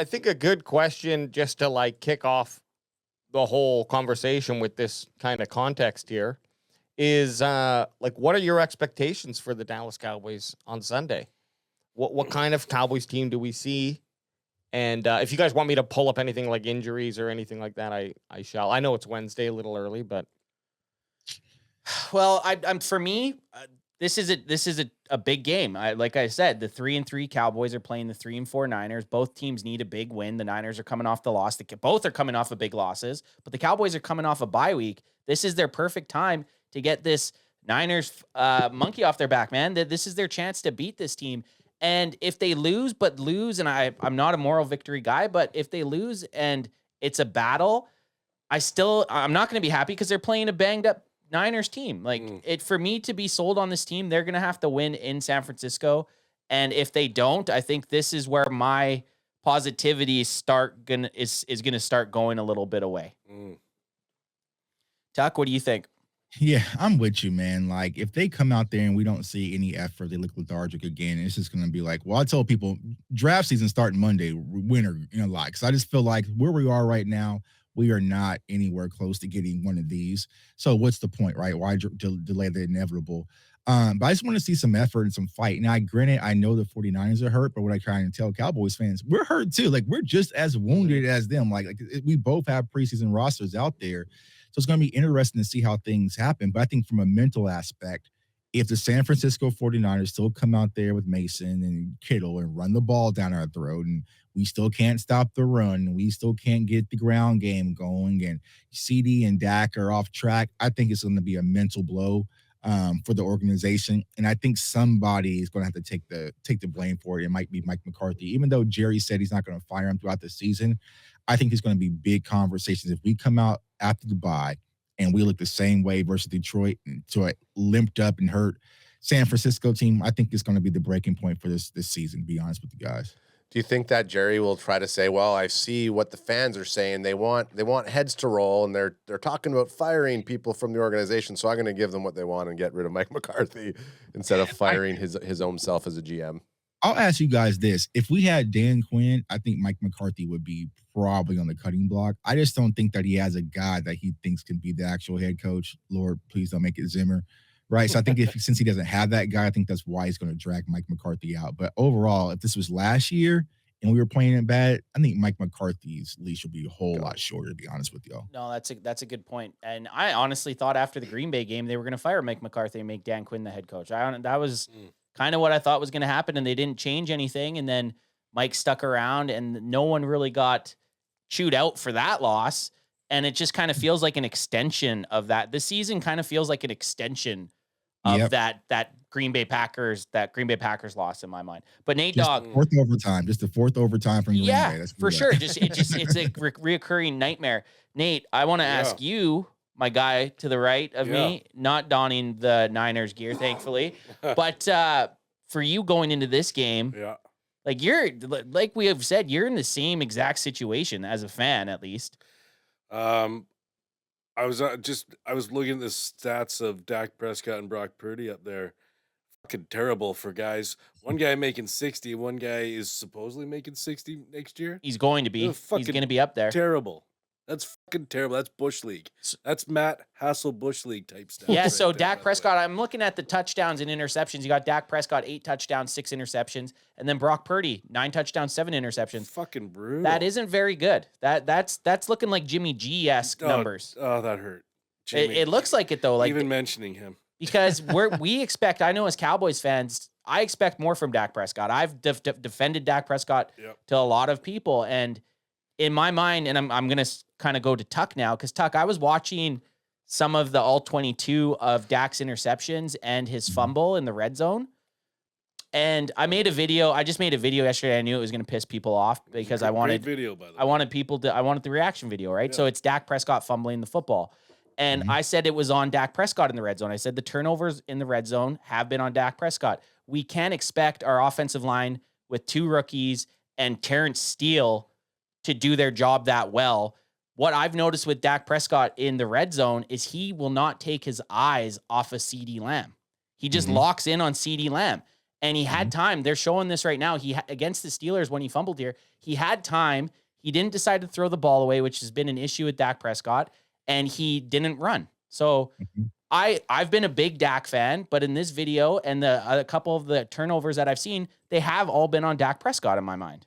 I think a good question just to like kick off the whole conversation with this kind of context here is like, what are your expectations for the Dallas Cowboys on Sunday? What kind of Cowboys team do we see? And if you guys want me to pull up anything like injuries or anything like that, I shall. I know it's Wednesday, a little early, but Well, I'm for me, this is a big game. Like I said, the 3-3 Cowboys are playing the 3-4 Niners. Both teams need a big win. The Niners are coming off the loss. Both are coming off of big losses, but the Cowboys are coming off a bye week. This is their perfect time to get this Niners monkey off their back, man. This is their chance to beat this team. And if they lose, and I'm not a moral victory guy, but if they lose and it's a battle, I'm not going to be happy because they're playing a banged up Niners team. Like for me to be sold on this team, they're going to have to win in San Francisco. And if they don't, I think this is where my positivity is going to start going a little bit away. Tuck, what do you think? Yeah, I'm with you, man. Like, if they come out there and we don't see any effort, they look lethargic again, it's just going to be like, well, I tell people draft season starting Monday, winner, because I just feel like where we are right now, we are not anywhere close to getting one of these. So what's the point, right? Why delay the inevitable? But I just want to see some effort and some fight. Now, granted, I know the 49ers are hurt, but what I try and tell Cowboys fans, we're hurt too. Like, we're just as wounded as them. Like we both have preseason rosters out there. So it's going to be interesting to see how things happen. But I think from a mental aspect, if the San Francisco 49ers still come out there with Mason and Kittle and run the ball down our throat, and we still can't stop the run, we still can't get the ground game going, and CD and Dak are off track, I think it's going to be a mental blow for the organization. And I think somebody is going to have to take the blame for it. It might be Mike McCarthy. Even though Jerry said he's not going to fire him throughout the season, I think there's going to be big conversations. If we come out after the bye and we look the same way versus Detroit, and so it limped up and hurt San Francisco team, I think it's going to be the breaking point for this season, to be honest with you guys. Do you think that Jerry will try to say, well, I see what the fans are saying. They want heads to roll, and they're talking about firing people from the organization, so I'm going to give them what they want and get rid of Mike McCarthy instead of firing his own self as a GM? I'll ask you guys this. If we had Dan Quinn, I think Mike McCarthy would be probably on the cutting block. I just don't think that he has a guy that he thinks can be the actual head coach. Lord, please don't make it Zimmer. Right. So I think since he doesn't have that guy, I think that's why he's going to drag Mike McCarthy out. But overall, if this was last year and we were playing it bad, I think Mike McCarthy's leash will be a whole lot shorter, to be honest with y'all. No, that's a good point. And I honestly thought after the Green Bay game, they were going to fire Mike McCarthy and make Dan Quinn the head coach. That was kind of what I thought was going to happen, and they didn't change anything. And then Mike stuck around, and no one really got chewed out for that loss. And it just kind of feels like an extension of that. This season kind of feels like an extension of that Green Bay Packers loss in my mind. But Nate Dogg, just the fourth overtime from Green Bay. That's for sure. It's a reoccurring nightmare. Nate, I want to ask you, my guy to the right of me, not donning the Niners gear, thankfully, but for you going into this game, like like we have said, you're in the same exact situation as a fan, at least. I was looking at the stats of Dak Prescott and Brock Purdy up there. Fucking terrible for guys. One guy making 60, one guy is supposedly making 60 next year. He's going to be. He's going to be up there. Terrible. That's fucking terrible. That's Bush League. That's Matt Hassel Bush League type stuff. Yeah, so Dak Prescott, I'm looking at the touchdowns and interceptions. You got Dak Prescott, 8 touchdowns, 6 interceptions. And then Brock Purdy, 9 touchdowns, 7 interceptions. Fucking brutal. That isn't very good. That's looking like Jimmy G-esque numbers. Oh, that hurt. It looks like it, though. Like even mentioning him. Because we expect, I know as Cowboys fans, I expect more from Dak Prescott. I've defended Dak Prescott to a lot of people. And in my mind, and I'm going to kind of go to Tuck now, because Tuck, I was watching some of the all 22 of Dak's interceptions and his fumble in the red zone. And I just made a video yesterday. I knew it was going to piss people off because I wanted the reaction video, right? Yeah. So it's Dak Prescott fumbling the football. And I said it was on Dak Prescott in the red zone. I said the turnovers in the red zone have been on Dak Prescott. We can't expect our offensive line with 2 rookies and Terrence Steele to do their job that well. What I've noticed with Dak Prescott in the red zone is he will not take his eyes off of CeeDee Lamb. He just locks in on CeeDee Lamb. And he had time. They're showing this right now. Against the Steelers when he fumbled here, he had time. He didn't decide to throw the ball away, which has been an issue with Dak Prescott, and he didn't run. So I've been a big Dak fan, but in this video and a couple of the turnovers that I've seen, they have all been on Dak Prescott in my mind.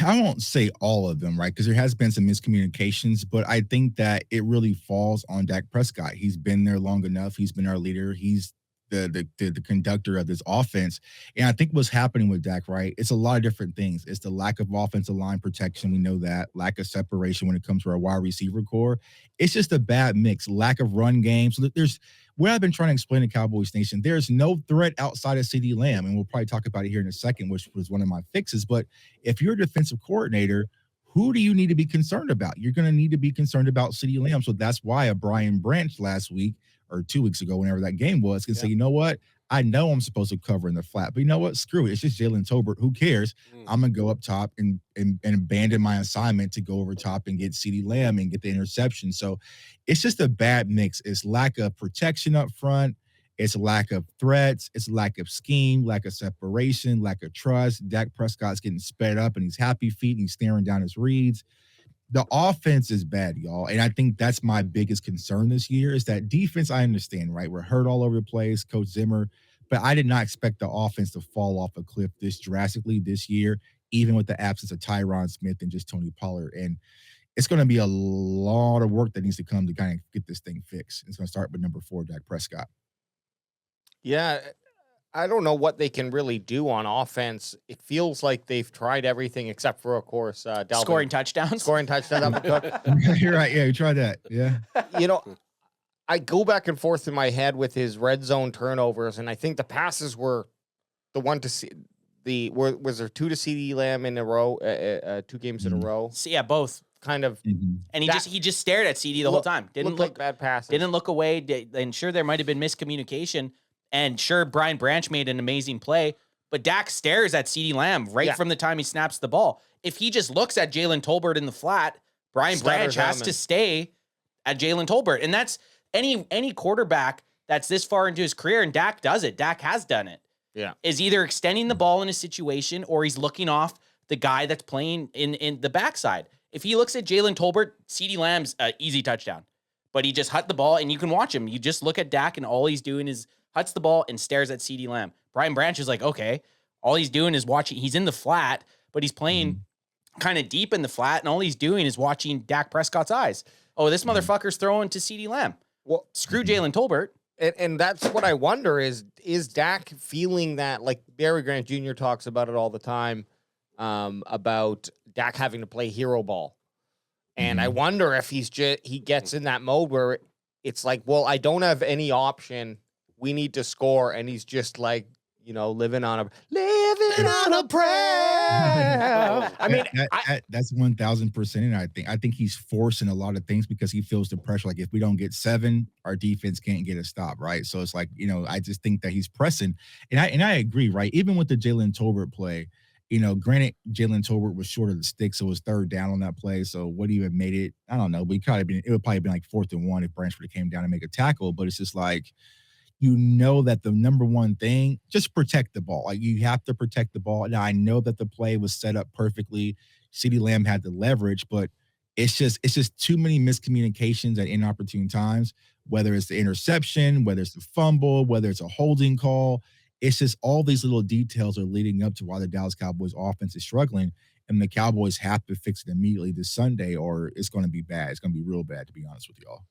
I won't say all of them, right? Because there has been some miscommunications, but I think that it really falls on Dak Prescott. He's been there long enough. He's been our leader. He's the conductor of this offense. And I think what's happening with Dak, right? It's a lot of different things. It's the lack of offensive line protection. We know that. Lack of separation when it comes to our wide receiver core. It's just a bad mix. Lack of run game. So there's what I've been trying to explain to Cowboys Nation. There's no threat outside of CeeDee Lamb. And we'll probably talk about it here in a second, which was one of my fixes. But if you're a defensive coordinator, who do you need to be concerned about? You're going to need to be concerned about CeeDee Lamb. So that's why a Brian Branch last week or 2 weeks ago, whenever that game was, can say, you know what? I know I'm supposed to cover in the flat, but you know what? Screw it. It's just Jalen Tolbert. Who cares? I'm going to go up top and abandon my assignment to go over top and get CeeDee Lamb and get the interception. So it's just a bad mix. It's lack of protection up front. It's a lack of threats. It's a lack of scheme, lack of separation, lack of trust. Dak Prescott's getting sped up and he's happy feet and he's staring down his reads. The offense is bad, y'all. And I think that's my biggest concern this year is that defense, I understand, right? We're hurt all over the place, Coach Zimmer, but I did not expect the offense to fall off a cliff this drastically this year, even with the absence of Tyron Smith and just Tony Pollard. And it's going to be a lot of work that needs to come to kind of get this thing fixed. It's going to start with number 4, Dak Prescott. Yeah, I don't know what they can really do on offense. It feels like they've tried everything except for, of course, Dalvin. Scoring touchdowns. Dalvin Cook. You're right. Yeah, you tried that. Yeah. You know, I go back and forth in my head with his red zone turnovers, and I think the passes were the one to see was there 2 to CeeDee Lamb in a row, 2 games in a row? So, yeah, both. Kind of. And he just stared at CeeDee the whole time. Didn't look like bad passes. Didn't look away. And sure, there might have been miscommunication. And sure, Brian Branch made an amazing play, but Dak stares at CeeDee Lamb from the time he snaps the ball. If he just looks at Jalen Tolbert in the flat, Brian Branch has to stay at Jalen Tolbert. And that's any quarterback that's this far into his career, and Dak does it. Dak has done it. Yeah. Is either extending the ball in a situation or he's looking off the guy that's playing in the backside. If he looks at Jalen Tolbert, CeeDee Lamb's an easy touchdown. But he just hut the ball, and you can watch him. You just look at Dak, and all he's doing is huts the ball and stares at CeeDee Lamb. Brian Branch is like, okay, all he's doing is watching. He's in the flat, but he's playing kind of deep in the flat, and all he's doing is watching Dak Prescott's eyes. Oh, this motherfucker's throwing to CeeDee Lamb. Well, screw Jalen Tolbert. And that's what I wonder is Dak feeling that, like Barry Grant Jr. talks about it all the time, about Dak having to play hero ball. And I wonder if he gets in that mode where it's like, well, I don't have any option. We need to score, and he's just like, living on a prayer. I mean, that's 1,000%. And I think he's forcing a lot of things because he feels the pressure. Like if we don't get 7, our defense can't get a stop, right? So it's like, I just think that he's pressing, and I agree, right? Even with the Jalen Tolbert play, granted, Jalen Tolbert was short of the stick, so it was 3rd down on that play. So what even made it? I don't know, but it would probably been like 4th and 1 if Branch would have came down and make a tackle. But it's just like, that the number one thing, just protect the ball. Like you have to protect the ball. Now I know that the play was set up perfectly. CeeDee Lamb had the leverage, but it's just too many miscommunications at inopportune times, whether it's the interception, whether it's the fumble, whether it's a holding call. It's just all these little details are leading up to why the Dallas Cowboys offense is struggling, and the Cowboys have to fix it immediately this Sunday, or it's going to be bad. It's going to be real bad, to be honest with y'all.